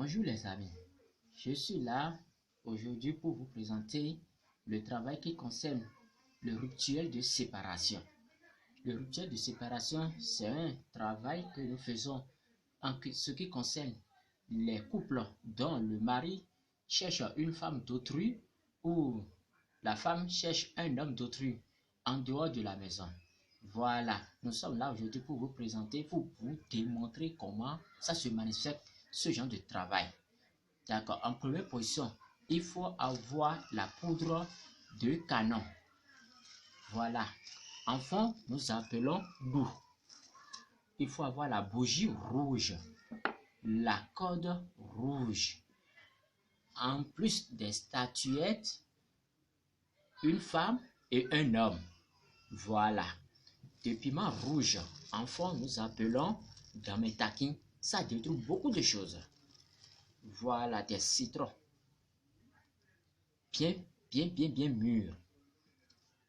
Bonjour les amis, je suis là aujourd'hui pour vous présenter le travail qui concerne le rituel de séparation. Le rituel de séparation, c'est un travail que nous faisons en ce qui concerne les couples dont le mari cherche une femme d'autrui ou la femme cherche un homme d'autrui en dehors de la maison. Voilà, nous sommes là aujourd'hui pour vous présenter, pour vous démontrer comment ça se manifeste, ce genre de travail. D'accord, en première position, il faut avoir la poudre de canon. Voilà, en fond, nous appelons l'eau. Il faut avoir la bougie rouge, la corde rouge. En plus des statuettes, une femme et un homme. Voilà. Des piments rouges, en fond, nous appelons gametaki. Ça détruit beaucoup de choses. Voilà des citrons. Bien mûrs.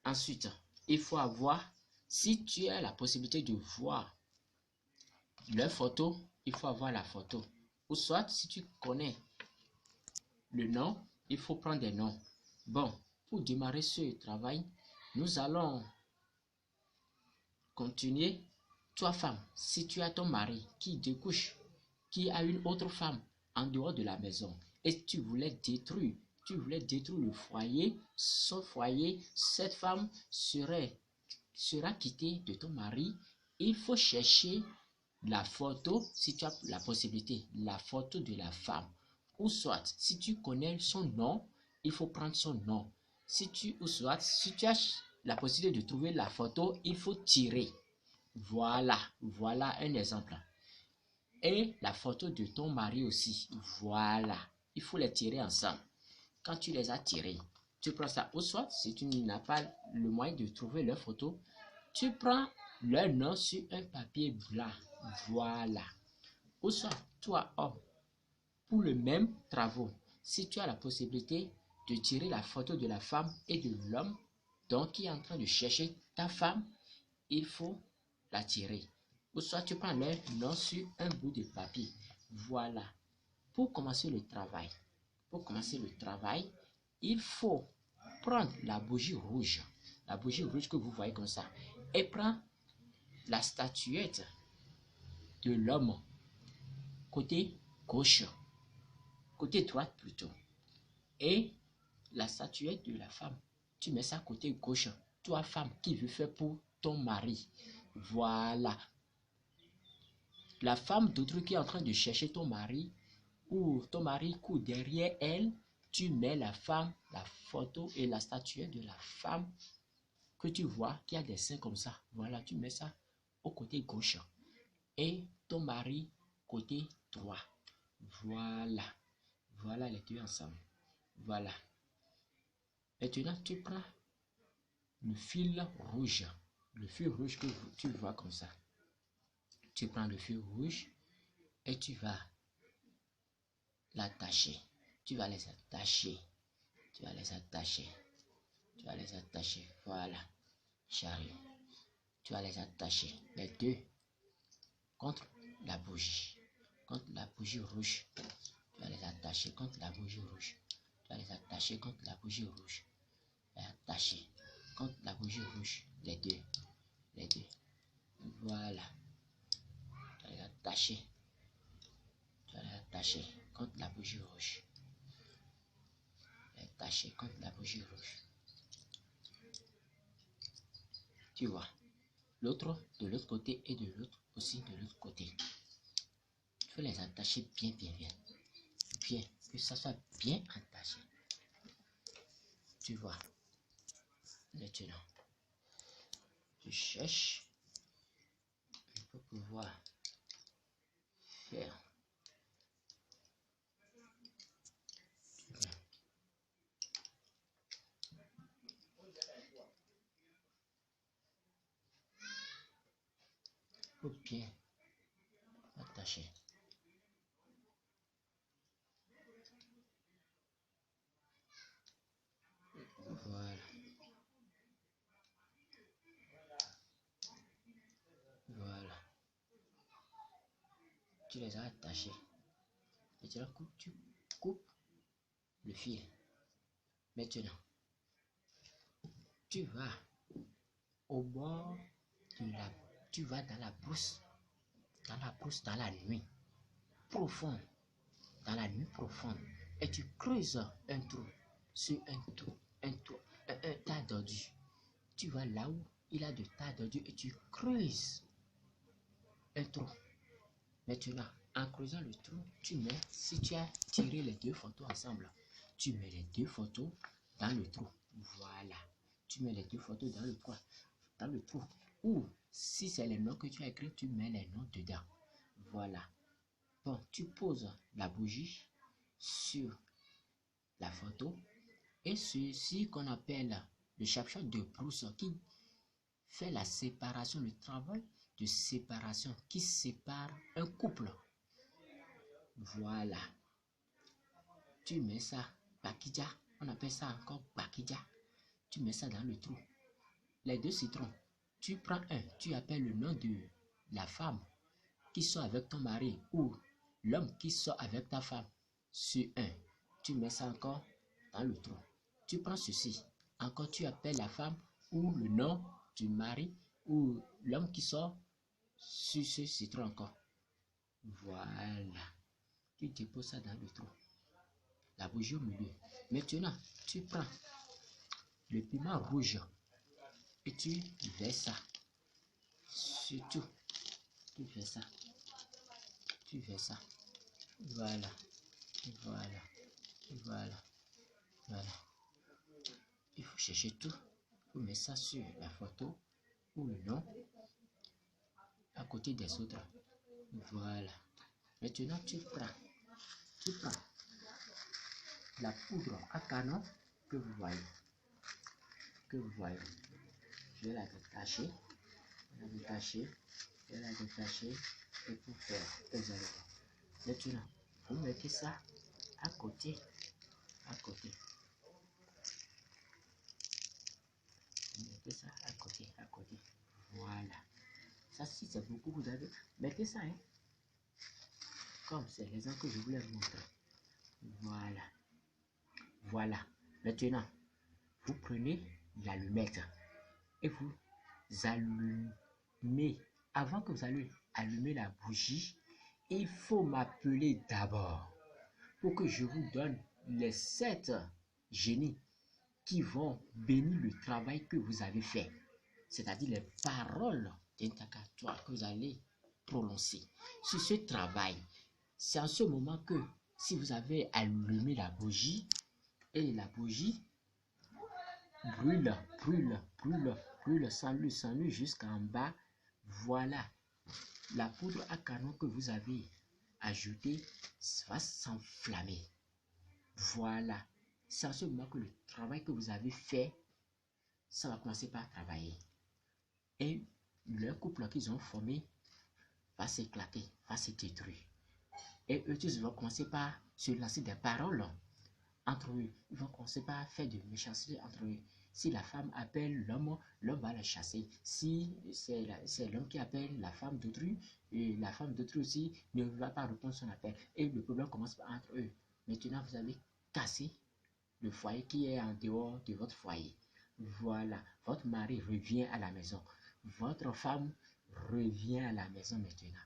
Ensuite, il faut avoir, si tu as la possibilité de voir leur photo, il faut avoir la photo. Ou soit, si tu connais le nom, il faut prendre des noms. Bon, pour démarrer ce travail, nous allons continuer. Toi, femme, si tu as ton mari qui découche, qui a une autre femme en dehors de la maison, et tu voulais détruire le foyer, son foyer, cette femme sera quittée de ton mari. Il faut chercher la photo, si tu as la possibilité, la photo de la femme. Ou soit, si tu connais son nom, il faut prendre son nom. Si tu as la possibilité de trouver la photo, il faut tirer. Voilà un exemple. Et la photo de ton mari aussi. Voilà, il faut les tirer ensemble. Quand tu les as tirés, tu prends ça. Ou soit, si tu n'as pas le moyen de trouver leur photo, tu prends leur nom sur un papier blanc. Voilà. Ou soit, toi, homme, pour le même travail, si tu as la possibilité de tirer la photo de la femme et de l'homme, donc qui est en train de chercher ta femme, il faut la tirer. Ou soit tu prends leur nom sur un bout de papier. Voilà. Pour commencer le travail, il faut prendre la bougie rouge que vous voyez comme ça, et prendre la statuette de l'homme côté gauche, côté droite plutôt, et la statuette de la femme, tu mets ça côté gauche. Toi, femme qui veut faire pour ton mari, voilà. La femme d'autrui qui est en train de chercher ton mari, ou ton mari court derrière elle, tu mets la photo et la statuette de la femme que tu vois qui a des seins comme ça. Voilà, tu mets ça au côté gauche et ton mari côté droit. Voilà les deux ensemble. Voilà. Maintenant, tu prends le fil rouge que tu vois comme ça. Tu prends le fil rouge et tu vas l'attacher. Tu vas les attacher. Voilà. J'arrive. Tu vas les attacher. Les deux contre la bougie. Rouge. Tu vas les attacher contre la bougie rouge. Attacher contre la bougie rouge. Les deux. Voilà. Tu vas les attacher. Contre la bougie rouge. Tu vois. L'autre de l'autre côté et de l'autre aussi de l'autre côté. Tu veux les attacher bien. Bien, que ça soit bien attaché. Tu vois. Maintenant, tu cherches pour pouvoir faire. Pour bien attacher. Voilà. Tu les as attachés. Et Maintenant, tu coupes le fil. Maintenant, tu vas au bord de la... Tu vas dans la brousse, dans la nuit profonde, et tu creuses un trou sur un tas d'ordures. Tu vas là où il y a de tas d'ordures et tu creuses un trou. Maintenant, en creusant le trou, tu mets, si tu as tiré les deux photos ensemble, tu mets les deux photos dans le trou. Voilà. Tu mets les deux photos dans le trou. Ou si c'est les noms que tu as écrits, tu mets les noms dedans. Voilà. Bon, tu poses la bougie sur la photo et ceci qu'on appelle le chapeau de brousse qui fait la séparation, le travail de séparation qui sépare un couple. Voilà. Tu mets ça, bakidja, on appelle ça encore bakidja. Tu mets ça dans le trou. Les deux citrons, tu prends un, tu appelles le nom de la femme qui sort avec ton mari ou l'homme qui sort avec ta femme sur un. Tu mets ça encore dans le trou. Tu prends ceci, encore tu appelles la femme ou le nom du mari ou l'homme qui sort sur ce citron encore. Voilà. Tu déposes ça dans le trou. La bougie au milieu. Maintenant, tu prends le piment rouge et tu verses ça. Surtout, tu verses ça. Tu verses ça. Voilà. Voilà. Voilà. Voilà. Il faut chercher tout. Il faut mettre ça sur la photo ou le nom à côté des autres. Voilà. Maintenant, tu prends la poudre à canon que vous voyez. Je vais la détacher. Je vais la détacher et pour faire les éléments. Maintenant, vous mettez ça à côté. Vous mettez ça à côté. Voilà. Ça, si c'est beaucoup, vous avez... Mettez ça, hein. Comme c'est l'exemple que je voulais vous montrer. Voilà. Voilà. Maintenant, vous prenez l'allumette et vous allumez. Avant que vous allez allumer la bougie, il faut m'appeler d'abord pour que je vous donne les 7 génies qui vont bénir le travail que vous avez fait. C'est-à-dire les paroles d'intaccatoire que vous allez prononcer sur ce travail. C'est en ce moment que si vous avez allumé la bougie et la bougie brûle, s'enlue jusqu'en bas, voilà, la poudre à canon que vous avez ajoutée va s'enflammer. Voilà, c'est en ce moment que le travail que vous avez fait, ça va commencer par travailler. Et le couple qu'ils ont formé va s'éclater, va se détruire. Et eux tous vont commencer par se lancer des paroles entre eux. Ils vont commencer par faire de méchanceté entre eux. Si la femme appelle l'homme, l'homme va la chasser. Si c'est l'homme qui appelle la femme d'autrui, et la femme d'autrui aussi ne va pas répondre à son appel. Et le problème commence entre eux. Maintenant, vous avez cassé le foyer qui est en dehors de votre foyer. Voilà, votre mari revient à la maison. Votre femme revient à la maison maintenant.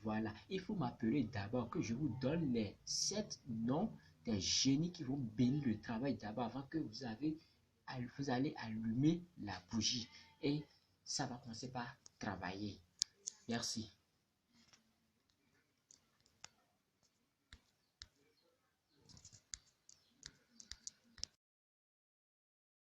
Voilà, il faut m'appeler d'abord que je vous donne les 7 noms des génies qui vont bénir le travail d'abord avant que vous allez allumer la bougie et ça va commencer par travailler. Merci.